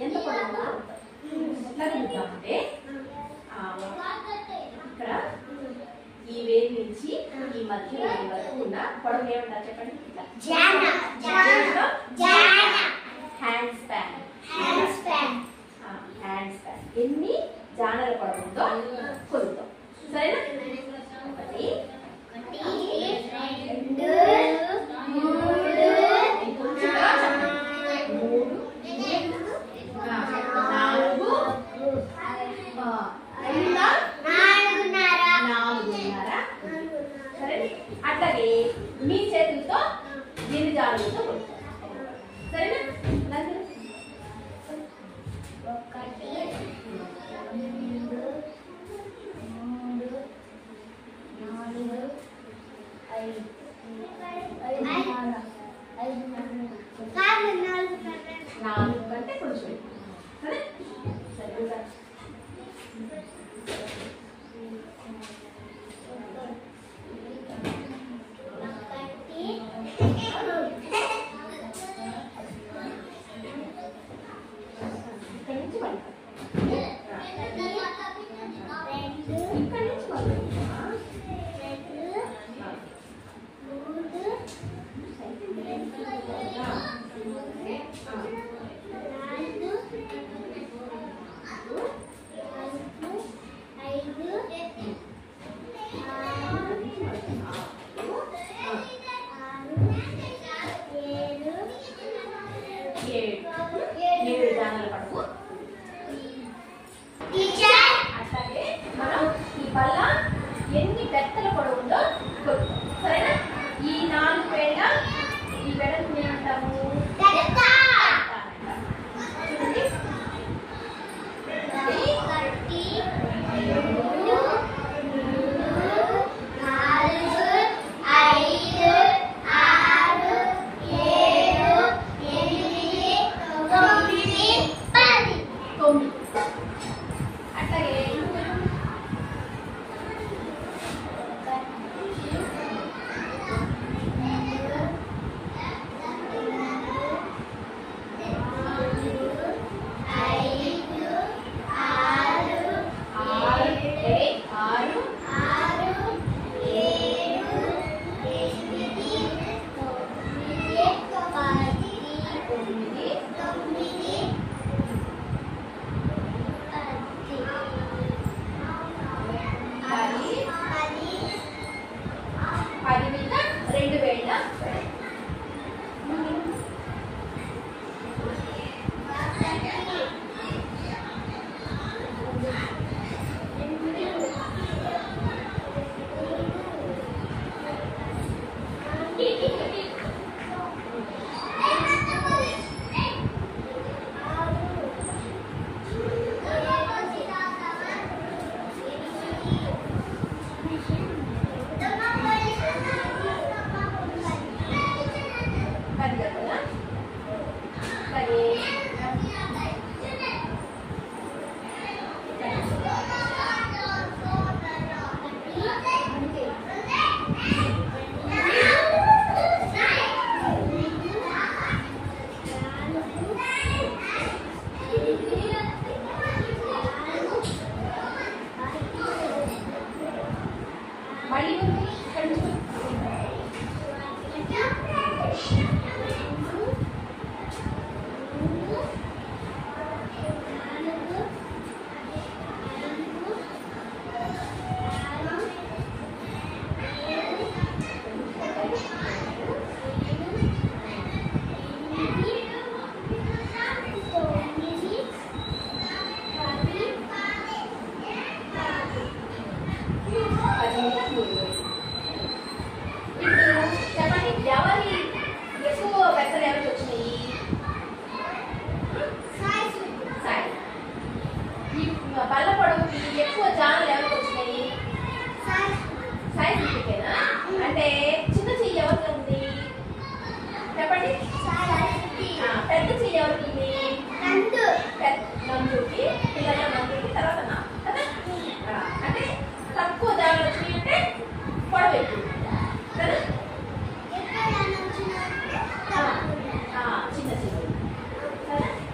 ఎంత పొడవు ఎట్లా కలుపుతామంటే ఇక్కడ ఈ వేలు నుంచి ఈ మధ్య వేలు వరకు ఉన్న పొడవు ఏమంటారు చెప్పండి? Hand span. హ్యాండ్ స్పాన్ ఎన్ని జానల పొడవు ఉందో కొలుద్దాం. సరేనా? 1 2 అట్లాగే మీ చేతులతో ఎన్ని జానలతో కొలుద్దాం. సరేనా? 1 4 కంటే కొంచెం సరే సరిగ్గా అట్లాగే మనం ఈ బల్ల ఎన్ని బెత్తల పొడవు ఉందో కొలుద్దాం. సరేనా? ఈ 4 వేళ్ళ ఈ వెడల్పు ఏమంటాము? చూడండి, 9. అట్లాగే Lagi.